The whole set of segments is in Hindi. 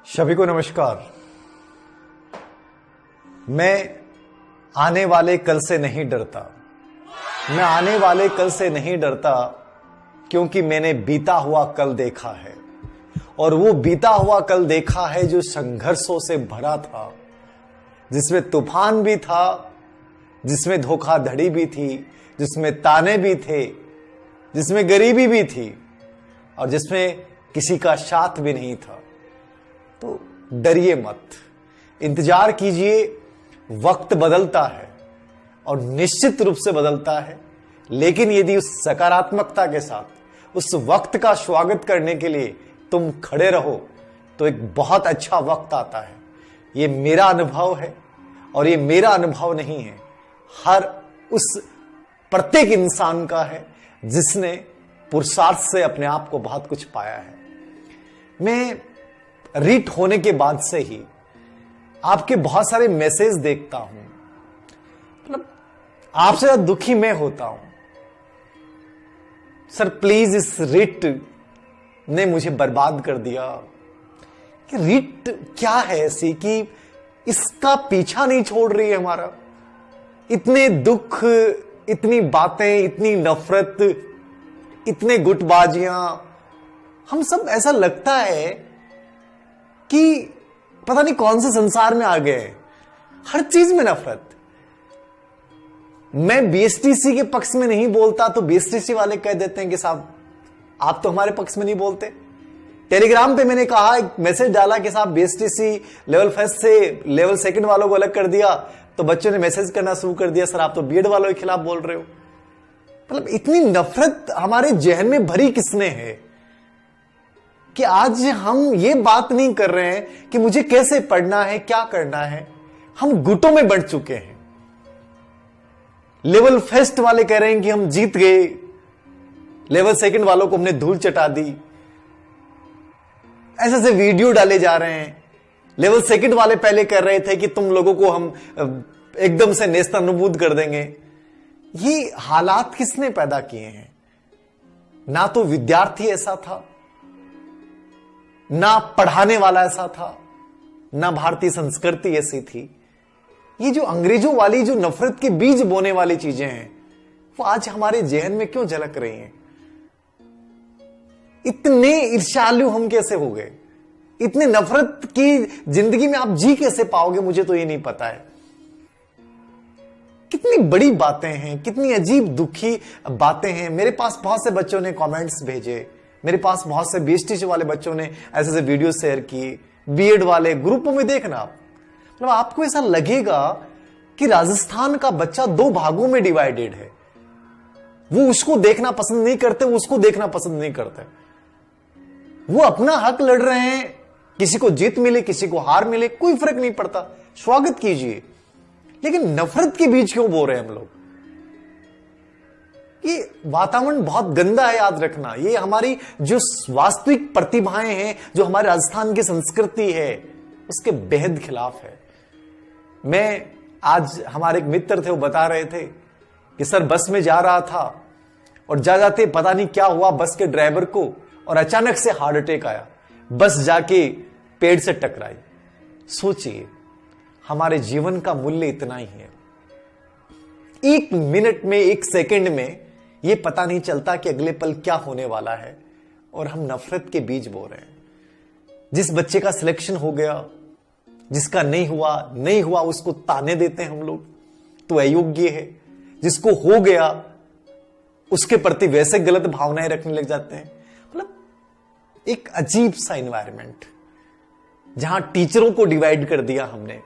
सभी को नमस्कार। मैं आने वाले कल से नहीं डरता। मैं आने वाले कल से नहीं डरता क्योंकि मैंने बीता हुआ कल देखा है, और वो बीता हुआ कल देखा है जो संघर्षों से भरा था, जिसमें तूफान भी था, जिसमें धोखाधड़ी भी थी, जिसमें ताने भी थे, जिसमें गरीबी भी थी, और जिसमें किसी का साथ भी नहीं था। तो डरिए मत, इंतजार कीजिए। वक्त बदलता है और निश्चित रूप से बदलता है, लेकिन यदि उस सकारात्मकता के साथ उस वक्त का स्वागत करने के लिए तुम खड़े रहो तो एक बहुत अच्छा वक्त आता है। ये मेरा अनुभव है, और ये मेरा अनुभव नहीं है, हर उस प्रत्येक इंसान का है जिसने पुरुषार्थ से अपने आप को बहुत कुछ पाया है। मैं रीट होने के बाद से ही आपके बहुत सारे मैसेज देखता हूं, मतलब आपसे ज्यादा दुखी मैं होता हूं। सर प्लीज, इस रीट ने मुझे बर्बाद कर दिया। कि रीट क्या है ऐसी कि इसका पीछा नहीं छोड़ रही है हमारा। इतने दुख, इतनी बातें, इतनी नफरत, इतने गुटबाजियां, हम सब ऐसा लगता है कि पता नहीं कौन से संसार में आ गए। हर चीज में नफरत। मैं बीएसटीसी के पक्ष में नहीं बोलता तो बीएसटीसी वाले कह देते हैं कि साहब आप तो हमारे पक्ष में नहीं बोलते। टेलीग्राम पे मैंने कहा, एक मैसेज डाला कि साहब बीएसटीसी लेवल फर्स्ट से लेवल सेकंड वालों को अलग कर दिया, तो बच्चों ने मैसेज करना शुरू कर दिया, सर आप तो बीएड वालों के खिलाफ बोल रहे हो। मतलब इतनी नफरत हमारे जहन में भरी किसने है कि आज हम ये बात नहीं कर रहे हैं कि मुझे कैसे पढ़ना है, क्या करना है। हम गुटों में बढ़ चुके हैं। लेवल फर्स्ट वाले कह रहे हैं कि हम जीत गए, लेवल सेकंड वालों को हमने धूल चटा दी। ऐसे ऐसे वीडियो डाले जा रहे हैं। लेवल सेकंड वाले पहले कर रहे थे कि तुम लोगों को हम एकदम से नेस्तनाबूद कर देंगे। ये हालात किसने पैदा किए हैं? ना तो विद्यार्थी ऐसा था, ना पढ़ाने वाला ऐसा था, ना भारतीय संस्कृति ऐसी थी। ये जो अंग्रेजों वाली जो नफरत के बीज बोने वाली चीजें हैं, वो आज हमारे जहन में क्यों झलक रही हैं? इतने ईर्ष्यालु हम कैसे हो गए? इतने नफरत की जिंदगी में आप जी कैसे पाओगे? मुझे तो ये नहीं पता है। कितनी बड़ी बातें हैं, कितनी अजीब दुखी बातें हैं। मेरे पास बहुत से बच्चों ने कमेंट्स भेजे, मेरे पास बहुत से बीएसटीसी वाले बच्चों ने ऐसे ऐसे वीडियो शेयर किए, बीएड वाले ग्रुपों में देखना आप, मतलब आपको ऐसा लगेगा कि राजस्थान का बच्चा दो भागों में डिवाइडेड है। वो उसको देखना पसंद नहीं करते, वो उसको देखना पसंद नहीं करते। वो अपना हक लड़ रहे हैं, किसी को जीत मिले, किसी को हार मिले, कोई फर्क नहीं पड़ता, स्वागत कीजिए। लेकिन नफरत के बीच क्यों बो रहे हैं हम लोग? ये वातावरण बहुत गंदा है, याद रखना। ये हमारी जो वास्तविक प्रतिभाएं हैं, जो हमारे राजस्थान की संस्कृति है, उसके बेहद खिलाफ है। मैं आज, हमारे एक मित्र थे, वो बता रहे थे कि सर बस में जा रहा था और जा जाते पता नहीं क्या हुआ बस के ड्राइवर को, और अचानक से हार्ट अटैक आया, बस जाके पेड़ से टकराई। सोचिए, हमारे जीवन का मूल्य इतना ही है। एक मिनट में, एक सेकंड में ये पता नहीं चलता कि अगले पल क्या होने वाला है, और हम नफरत के बीज बो रहे हैं। जिस बच्चे का सिलेक्शन हो गया, जिसका नहीं हुआ, उसको ताने देते हैं हम लोग, तो अयोग्य है। जिसको हो गया, उसके प्रति वैसे गलत भावनाएं रखने लग जाते हैं। मतलब एक अजीब सा एनवायरनमेंट, जहां टीचरों को डिवाइड कर दिया हमने,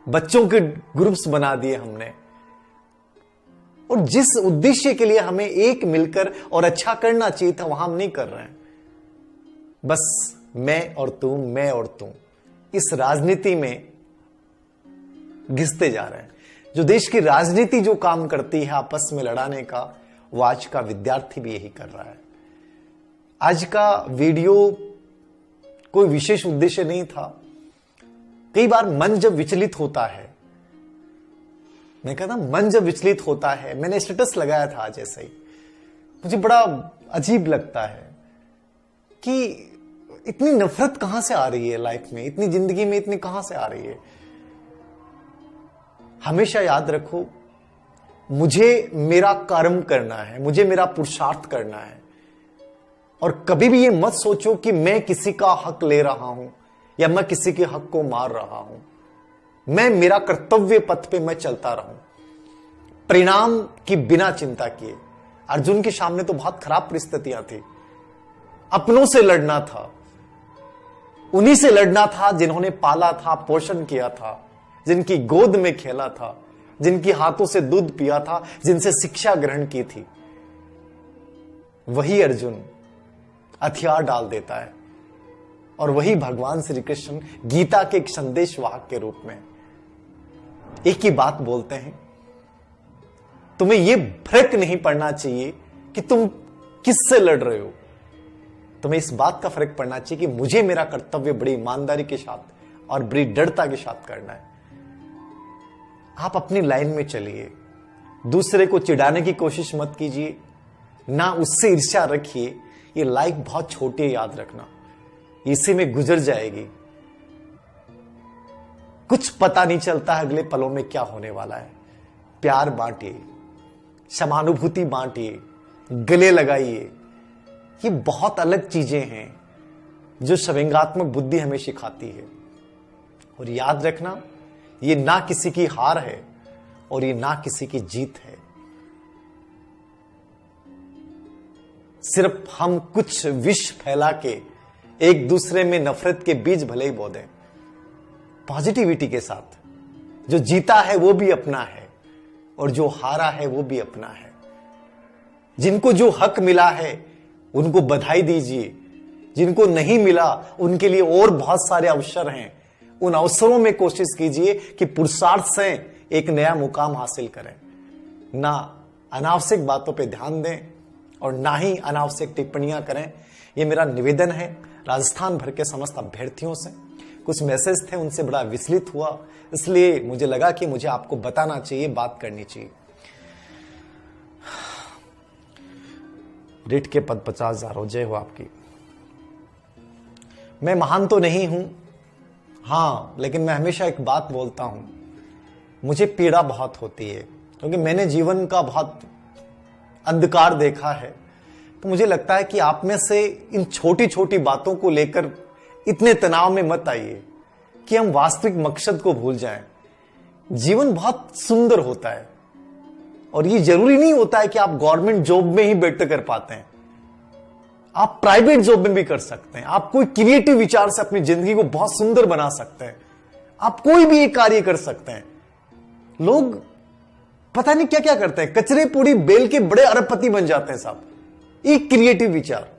बच्चों के ग्रुप्स बना दिए हमने, और जिस उद्देश्य के लिए हमें एक मिलकर और अच्छा करना चाहिए था, वहां हम नहीं कर रहे हैं। बस मैं और तू, मैं और तू, इस राजनीति में घिसते जा रहे हैं। जो देश की राजनीति जो काम करती है आपस में लड़ाने का, वो आज का विद्यार्थी भी यही कर रहा है। आज का वीडियो कोई विशेष उद्देश्य नहीं था। कई बार मन जब विचलित होता है, मैं कहता मन जब विचलित होता है, मैंने स्टेटस लगाया था आज ऐसे ही, मुझे बड़ा अजीब लगता है कि इतनी नफरत कहां से आ रही है लाइफ में, इतनी जिंदगी में इतनी कहां से आ रही है? हमेशा याद रखो, मुझे मेरा कर्म करना है, मुझे मेरा पुरुषार्थ करना है। और कभी भी ये मत सोचो कि मैं किसी का हक ले रहा हूं या मैं किसी के हक को मार रहा हूं। मैं मेरा कर्तव्य पथ पे मैं चलता रहूं, परिणाम की बिना चिंता किए। अर्जुन के सामने तो बहुत खराब परिस्थितियां थी, अपनों से लड़ना था, उन्हीं से लड़ना था जिन्होंने पाला था, पोषण किया था, जिनकी गोद में खेला था, जिनकी हाथों से दूध पिया था, जिनसे शिक्षा ग्रहण की थी। वही अर्जुन हथियार डाल देता है और वही भगवान श्री कृष्ण गीता के एक संदेश वाहक के रूप में एक ही बात बोलते हैं, तुम्हें यह फर्क नहीं पड़ना चाहिए कि तुम किससे लड़ रहे हो, तुम्हें इस बात का फर्क पड़ना चाहिए कि मुझे मेरा कर्तव्य बड़ी ईमानदारी के साथ और बड़ी दृढ़ता के साथ करना है। आप अपनी लाइन में चलिए, दूसरे को चिढ़ाने की कोशिश मत कीजिए, ना उससे ईर्ष्या रखिए। ये लाइफ बहुत छोटी है, याद रखना, इसी में गुजर जाएगी। कुछ पता नहीं चलता है अगले पलों में क्या होने वाला है। प्यार बांटिए, समानुभूति बांटिए, गले लगाइए। ये बहुत अलग चीजें हैं जो संवेगात्मक बुद्धि हमें सिखाती है। और याद रखना, ये ना किसी की हार है और ये ना किसी की जीत है। सिर्फ हम कुछ विष फैला के एक दूसरे में नफरत के बीज भले ही बो दें, पॉजिटिविटी के साथ। जो जीता है वो भी अपना है और जो हारा है वो भी अपना है। जिनको जो हक मिला है उनको बधाई दीजिए, जिनको नहीं मिला उनके लिए और बहुत सारे अवसर हैं। उन अवसरों में कोशिश कीजिए कि पुरुषार्थ से एक नया मुकाम हासिल करें। ना अनावश्यक बातों पे ध्यान दें और ना ही अनावश्यक टिप्पणियां करें। यह मेरा निवेदन है राजस्थान भर के समस्त अभ्यर्थियों से। कुछ मैसेज थे, उनसे बड़ा विचलित हुआ, इसलिए मुझे लगा कि मुझे आपको बताना चाहिए, बात करनी चाहिए। रिट के पद 50,000 हो, जय हो आपकी। मैं महान तो नहीं हूं, हां, लेकिन मैं हमेशा एक बात बोलता हूं, मुझे पीड़ा बहुत होती है क्योंकि मैंने जीवन का बहुत अंधकार देखा है। तो मुझे लगता है कि आप में से इन छोटी छोटी बातों को लेकर इतने तनाव में मत आइए कि हम वास्तविक मकसद को भूल जाएं। जीवन बहुत सुंदर होता है और ये जरूरी नहीं होता है कि आप गवर्नमेंट जॉब में ही बेटर कर पाते हैं, आप प्राइवेट जॉब में भी कर सकते हैं। आप कोई क्रिएटिव विचार से अपनी जिंदगी को बहुत सुंदर बना सकते हैं। आप कोई भी एक कार्य कर सकते हैं। लोग पता नहीं क्या क्या करते हैं, कचरे पूरी बेल के बड़े अरबपति बन जाते हैं साहब। एक क्रिएटिव विचार,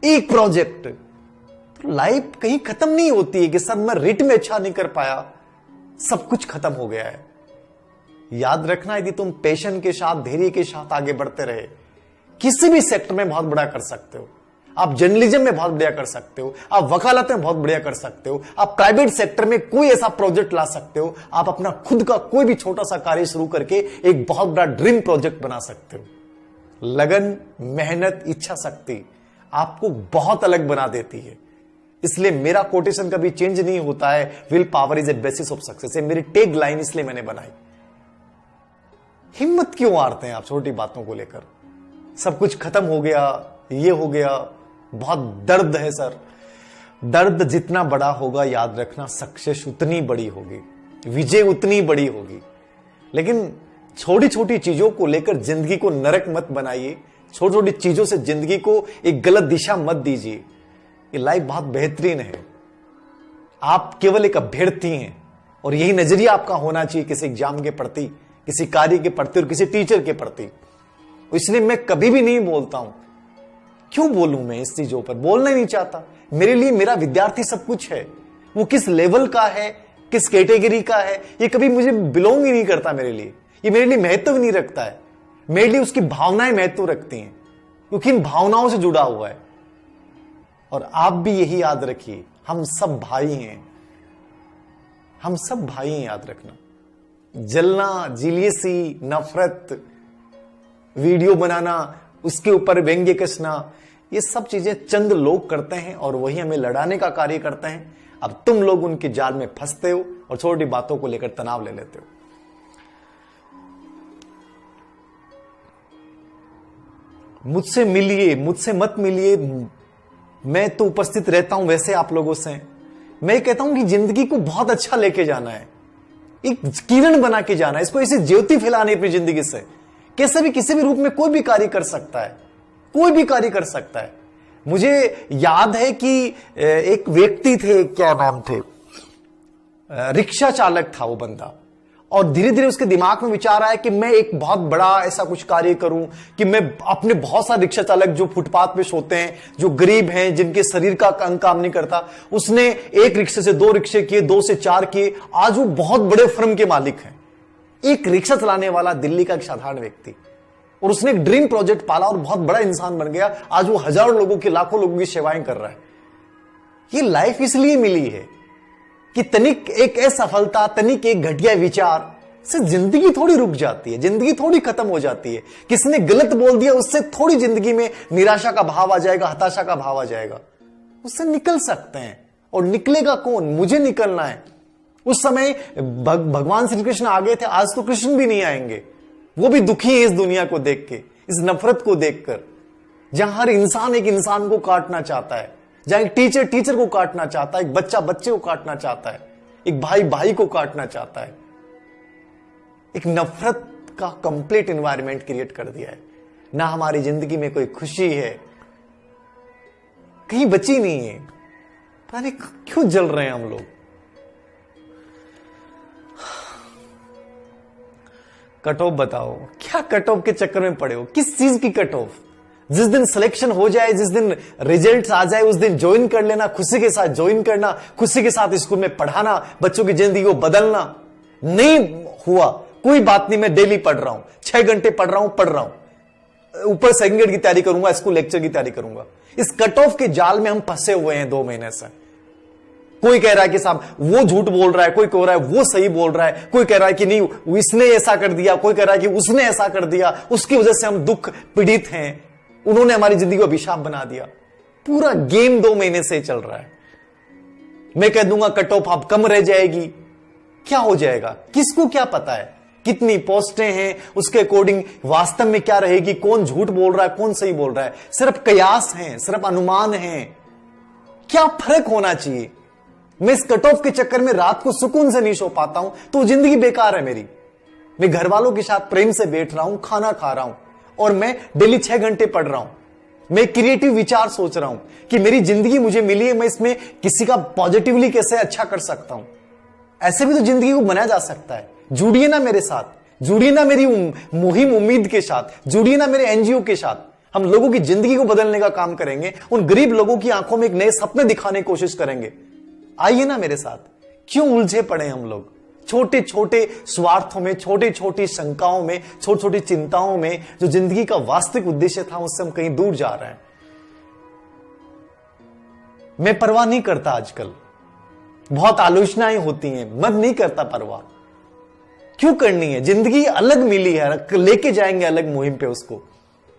एक प्रोजेक्ट, तो लाइफ कहीं खत्म नहीं होती है कि सर मैं रिट में अच्छा नहीं कर पाया, सब कुछ खत्म हो गया है। याद रखना, यदि तुम पैशन के साथ, धैर्य के साथ आगे बढ़ते रहे, किसी भी सेक्टर में बहुत बड़ा कर सकते हो। आप जर्नलिज्म में बहुत बढ़िया कर सकते हो, आप वकालत में बहुत बढ़िया कर सकते हो, आप प्राइवेट सेक्टर में कोई ऐसा प्रोजेक्ट ला सकते हो, आप अपना खुद का कोई भी छोटा सा कार्य शुरू करके एक बहुत बड़ा ड्रीम प्रोजेक्ट बना सकते हो। लगन, मेहनत, इच्छा शक्ति आपको बहुत अलग बना देती है। इसलिए मेरा कोटेशन कभी चेंज नहीं होता है, will power is a basis of success. ये मेरी टैग लाइन इसलिए मैंने बनाई। हिम्मत क्यों हारते हैं आप छोटी बातों को लेकर? सब कुछ खत्म हो गया, ये हो गया, बहुत दर्द है सर। दर्द जितना बड़ा होगा, याद रखना, सक्सेस उतनी बड़ी होगी, विजय उतनी बड़ी होगी। लेकिन छोटी छोटी चीजों को लेकर जिंदगी को नरक मत बनाइए, छोटी छोटी चीजों से जिंदगी को एक गलत दिशा मत दीजिए। ये लाइफ बहुत बेहतरीन है। आप केवल एक अभ्यर्थी हैं और यही नजरिया आपका होना चाहिए किसी एग्जाम के प्रति, किसी कार्य के प्रति और किसी टीचर के प्रति। इसलिए मैं कभी भी नहीं बोलता हूं, क्यों बोलूं मैं इस चीजों पर, बोलना ही नहीं चाहता। मेरे लिए मेरा विद्यार्थी सब कुछ है। वो किस लेवल का है, किस कैटेगरी का है, ये कभी मुझे बिलोंग ही नहीं करता। मेरे लिए ये मेरे लिए महत्व नहीं रखता है। मेरे लिए उसकी भावनाएं महत्व रखती हैं, क्योंकि इन भावनाओं से जुड़ा हुआ है। और आप भी यही याद रखिए, हम सब भाई हैं, हम सब भाई हैं, याद रखना। जलना, जिलियसी, नफरत, वीडियो बनाना, उसके ऊपर व्यंग्य कसना, ये सब चीजें चंद लोग करते हैं और वही हमें लड़ाने का कार्य करते हैं। अब तुम लोग उनके जाल में फंसते हो और छोटी बातों को लेकर तनाव ले लेते हो। मुझसे मिलिए, मुझसे मत मिलिए, मैं तो उपस्थित रहता हूं वैसे आप लोगों से। मैं कहता हूं कि जिंदगी को बहुत अच्छा लेके जाना है, एक किरण बना के जाना है, इसको ऐसे ज्योति फैलानी अपनी जिंदगी से। कैसे भी किसी भी रूप में कोई भी कार्य कर सकता है, कोई भी कार्य कर सकता है। मुझे याद है कि एक व्यक्ति थे, क्या नाम थे, रिक्शा चालक था वो बंदा, और धीरे धीरे उसके दिमाग में विचार आया कि मैं एक बहुत बड़ा ऐसा कुछ कार्य करूं कि मैं अपने बहुत सारे रिक्शा चालक जो फुटपाथ पे सोते हैं, जो गरीब हैं, जिनके शरीर का अंग काम नहीं करता, उसने एक रिक्शे से 2 रिक्शे किए, 2 से 4 किए, आज वो बहुत बड़े फर्म के मालिक हैं। एक रिक्शा चलाने वाला दिल्ली का एक साधारण व्यक्ति, और उसने एक ड्रीम प्रोजेक्ट पाला और बहुत बड़ा इंसान बन गया। आज वो हजारों लोगों की, लाखों लोगों की सेवाएं कर रहा है। ये लाइफ इसलिए मिली है कि तनिक एक असफलता, तनिक एक घटिया विचार से जिंदगी थोड़ी रुक जाती है, जिंदगी थोड़ी खत्म हो जाती है। किसने गलत बोल दिया उससे थोड़ी जिंदगी में निराशा का भाव आ जाएगा, हताशा का भाव आ जाएगा। उससे निकल सकते हैं, और निकलेगा कौन? मुझे निकलना है। उस समय भगवान श्री कृष्ण आ गए थे, आज तो कृष्ण भी नहीं आएंगे। वो भी दुखी है इस दुनिया को देख के, इस नफरत को देखकर, जहां हर इंसान एक इंसान को काटना चाहता है, जहां एक टीचर टीचर को काटना चाहता है, एक बच्चा बच्चे को काटना चाहता है, एक भाई भाई को काटना चाहता है। एक नफरत का कंप्लीट एनवायरनमेंट क्रिएट कर दिया है। ना हमारी जिंदगी में कोई खुशी है, कहीं बची नहीं है। पता नहीं क्यों जल रहे हैं हम लोग। कट ऑफ बताओ, क्या कट ऑफ के चक्कर में पड़े हो? किस चीज की कट ऑफ? जिस दिन सिलेक्शन हो जाए, जिस दिन रिजल्ट आ जाए, उस दिन ज्वाइन कर लेना, खुशी के साथ ज्वाइन करना, खुशी के साथ स्कूल में पढ़ाना, बच्चों की जिंदगी को बदलना। नहीं हुआ, कोई बात नहीं, मैं डेली पढ़ रहा हूं, 6 घंटे पढ़ रहा हूं, ऊपर सेकंड ग्रेड की तैयारी करूंगा, स्कूल लेक्चर की तैयारी करूंगा। इस कट ऑफ के जाल में हम फंसे हुए हैं 2 महीने से। कोई कह रहा है कि साहब वो झूठ बोल रहा है, कोई कह रहा है वो सही बोल रहा है, कोई कह रहा है कि नहीं इसने ऐसा कर दिया, कोई कह रहा है कि उसने ऐसा कर दिया, उसकी वजह से हम दुख पीड़ित हैं, उन्होंने हमारी जिंदगी को अभिशाप बना दिया। पूरा गेम 2 महीने से चल रहा है। मैं कह दूंगा कट ऑफ अब कम रह जाएगी, क्या हो जाएगा? किसको क्या पता है कितनी पोस्टें हैं, उसके अकॉर्डिंग वास्तव में क्या रहेगी, कौन झूठ बोल रहा है, कौन सही बोल रहा है। सिर्फ कयास हैं, सिर्फ अनुमान हैं। क्या फर्क होना चाहिए? मैं इस कट ऑफ के चक्कर में रात को सुकून से नहीं सो पाता हूं, तो जिंदगी बेकार है मेरी। मैं घर वालों के साथ प्रेम से बैठ रहा हूं, खाना खा रहा हूं, और मैं डेली 6 घंटे पढ़ रहा हूं। मैं क्रिएटिव विचार सोच रहा हूं कि मेरी जिंदगी मुझे मिली है, मैं इसमें किसी का पॉजिटिवली कैसे अच्छा कर सकता हूं। ऐसे भी तो जिंदगी को बनाया जा सकता है। जुड़िए ना मेरे साथ, जुड़िए ना मेरी मुहिम उम्मीद के साथ, जुड़िए ना मेरे एनजीओ के साथ। हम लोगों की जिंदगी को बदलने का काम करेंगे, उन गरीब लोगों की आंखों में एक नए सपने दिखाने की कोशिश करेंगे। आइए ना मेरे साथ। क्यों उलझे पड़े हम लोग छोटे छोटे स्वार्थों में, छोटी छोटी शंकाओं में, छोटी छोटी चिंताओं में? जो जिंदगी का वास्तविक उद्देश्य था उससे हम कहीं दूर जा रहे हैं। मैं परवाह नहीं करता आजकल, बहुत आलोचनाएं होती हैं, मन नहीं करता परवाह। क्यों करनी है? जिंदगी अलग मिली है, लेके जाएंगे अलग मुहिम पे उसको,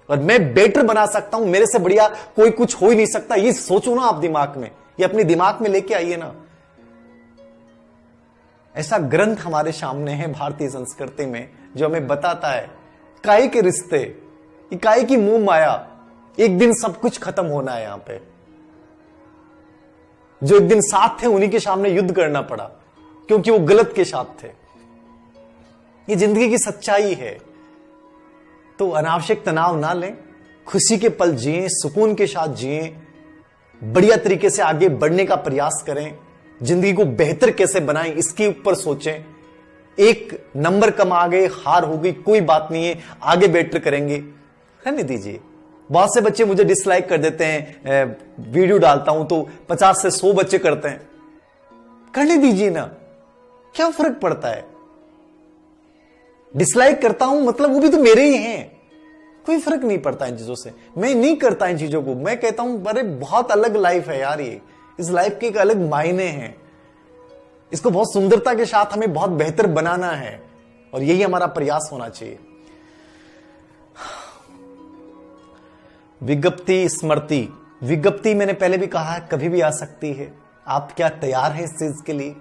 और मैं बेटर बना सकता हूं, मेरे से बढ़िया कोई कुछ हो ही नहीं सकता। ये सोचो ना आप दिमाग में, ये अपने दिमाग में लेके आइए ना। ऐसा ग्रंथ हमारे सामने है भारतीय संस्कृति में जो हमें बताता है काय के रिश्ते, काय की मुंह माया, एक दिन सब कुछ खत्म होना है। यहां पे जो एक दिन साथ थे उन्हीं के सामने युद्ध करना पड़ा क्योंकि वो गलत के साथ थे। ये जिंदगी की सच्चाई है। तो अनावश्यक तनाव ना लें, खुशी के पल जिएं, सुकून के साथ जिएं, बढ़िया तरीके से आगे बढ़ने का प्रयास करें, जिंदगी को बेहतर कैसे बनाएं इसके ऊपर सोचें। एक नंबर कम आ गए, हार हो गई, कोई बात नहीं है, आगे बेटर करेंगे, रहने दीजिए। बहुत से बच्चे मुझे डिसलाइक कर देते हैं, वीडियो डालता हूं तो 50 से 100 बच्चे करते हैं, करने दीजिए ना, क्या फर्क पड़ता है? डिसलाइक करता हूं मतलब वो भी तो मेरे ही हैं, कोई फर्क नहीं पड़ता इन चीजों से। मैं नहीं करता इन चीजों को, मैं कहता हूं अरे बहुत अलग लाइफ है यार, ये इस लाइफ के एक अलग मायने हैं, इसको बहुत सुंदरता के साथ हमें बहुत बेहतर बनाना है, और यही हमारा प्रयास होना चाहिए। विज्ञप्ति स्मृति, विज्ञप्ति मैंने पहले भी कहा है कभी भी आ सकती है। आप क्या तैयार हैं इस चीज के लिए?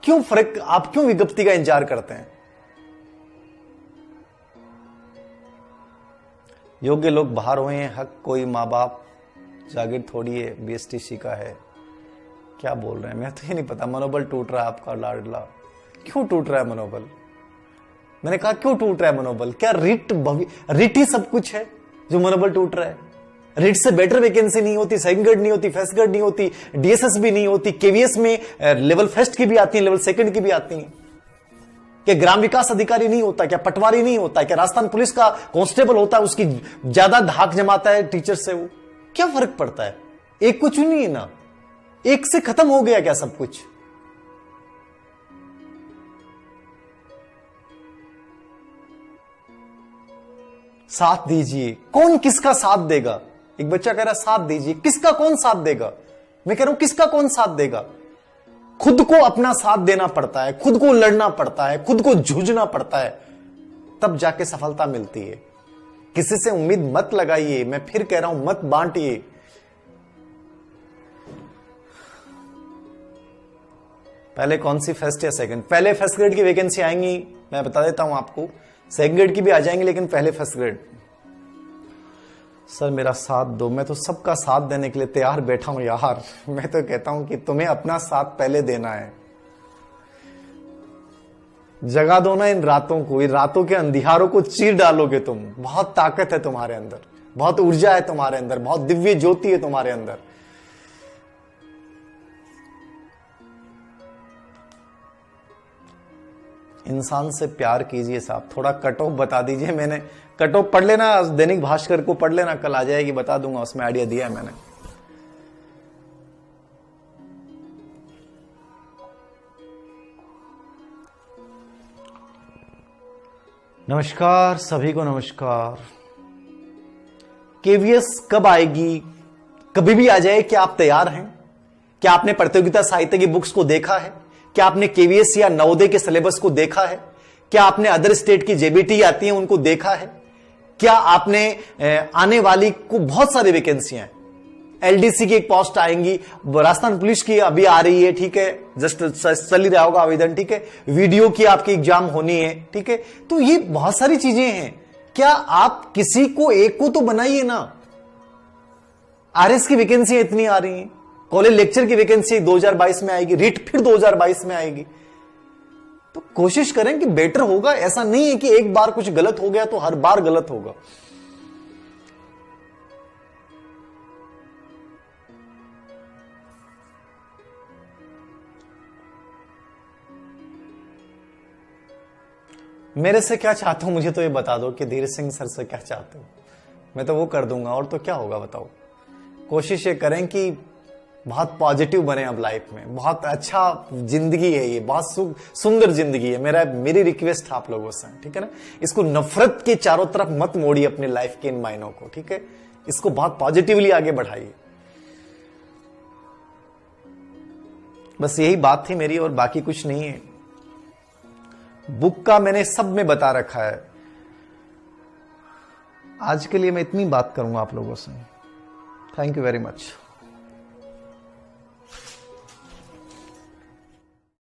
क्यों फर्क, आप क्यों विज्ञप्ति का इंतजार करते हैं? योग्य लोग बाहर हुए हैं, हक कोई माँ बाप जागीर थोड़ी है, बीएसटीसी का है। क्या बोल रहे हैं, मैं तो ये नहीं पता। मनोबल टूट रहा है आपका लाडला, क्यों टूट रहा है मनोबल? मैंने कहा क्यों टूट रहा है मनोबल? क्या रिट ही सब कुछ है जो मनोबल टूट रहा है? रिट से बेटर वैकेंसी नहीं होती, सेकंड ग्रेड नहीं होती, फर्स्ट ग्रेड नहीं होती, डीएसएस भी नहीं होती, केवीएस में लेवल फर्स्ट की भी आती है, लेवल सेकंड की भी आती है। क्या ग्राम विकास अधिकारी नहीं होता? क्या पटवारी नहीं होता? क्या राजस्थान पुलिस का कांस्टेबल होता है, उसकी ज्यादा धाक जमाता है टीचर से? वो क्या फर्क पड़ता है? एक को चुनिए ना, एक से खत्म हो गया क्या सब कुछ? साथ दीजिए। कौन किसका साथ देगा? एक बच्चा कह रहा साथ दीजिए, किसका कौन साथ देगा? मैं कह रहा हूं किसका कौन साथ देगा? खुद को अपना साथ देना पड़ता है, खुद को लड़ना पड़ता है, खुद को जूझना पड़ता है, तब जाके सफलता मिलती है। किसी से उम्मीद मत लगाइए, मैं फिर कह रहा हूं मत बांटिए। पहले कौन सी फर्स्ट या सेकंड? पहले फर्स्ट ग्रेड की वैकेंसी आएंगी, मैं बता देता हूं आपको। सेकंड ग्रेड की भी आ जाएंगी, लेकिन पहले फर्स्ट ग्रेड। सर मेरा साथ दो, मैं तो सबका साथ देने के लिए तैयार बैठा हूं यार। मैं तो कहता हूं कि तुम्हें अपना साथ पहले देना है। जगा दो ना इन रातों को, इन रातों के अंधियारों को चीर डालोगे तुम। बहुत ताकत है तुम्हारे अंदर, बहुत ऊर्जा है तुम्हारे अंदर, बहुत दिव्य ज्योति है तुम्हारे अंदर। इंसान से प्यार कीजिए साहब। थोड़ा कट ऑफ बता दीजिए। मैंने कट ऑफ पढ़ लेना, दैनिक भास्कर को पढ़ लेना, कल आ जाएगी, बता दूंगा, उसमें आइडिया दिया है मैंने। नमस्कार सभी को, नमस्कार। केवीएस कब आएगी? कभी भी आ जाए। क्या आप तैयार हैं? क्या आपने प्रतियोगिता साहित्य की बुक्स को देखा है? क्या आपने केवीएस या नवोदय के सिलेबस को देखा है? क्या आपने अदर स्टेट की जेबीटी आती है उनको देखा है? क्या आपने आने वाली को बहुत सारी वैकेंसियां हैं, एलडीसी की एक पोस्ट आएंगी, राजस्थान पुलिस की अभी आ रही है, ठीक है, जस्ट चल ही रहा होगा आवेदन, ठीक है, वीडियो की आपकी एग्जाम होनी है, ठीक है। तो ये बहुत सारी चीजें हैं। क्या आप किसी को एक को तो बनाइए ना। आरएस की वैकेंसी इतनी आ रही है, कॉलेज लेक्चर की वैकेंसी 2022 में आएगी, रिट फिर 2022 में आएगी। तो कोशिश करें कि बेटर होगा। ऐसा नहीं है कि एक बार कुछ गलत हो गया तो हर बार गलत होगा। मेरे से क्या चाहते हो मुझे तो ये बता दो कि धीरज सिंह सर से क्या चाहते हो, मैं तो वो कर दूंगा। और तो क्या होगा बताओ। कोशिश ये करें कि बहुत पॉजिटिव बने अब लाइफ में। बहुत अच्छा जिंदगी है ये, बहुत सुंदर जिंदगी है। मेरी रिक्वेस्ट है आप लोगों से, ठीक है ना। इसको नफरत के चारों तरफ मत मोड़िए अपने लाइफ के इन मायनों को, ठीक है। इसको बहुत पॉजिटिवली आगे बढ़ाइए। बस यही बात थी मेरी, और बाकी कुछ नहीं है। बुक का मैंने सब में बता रखा है। आज के लिए मैं इतनी बात करूंगा आप लोगों से। Thank you very much.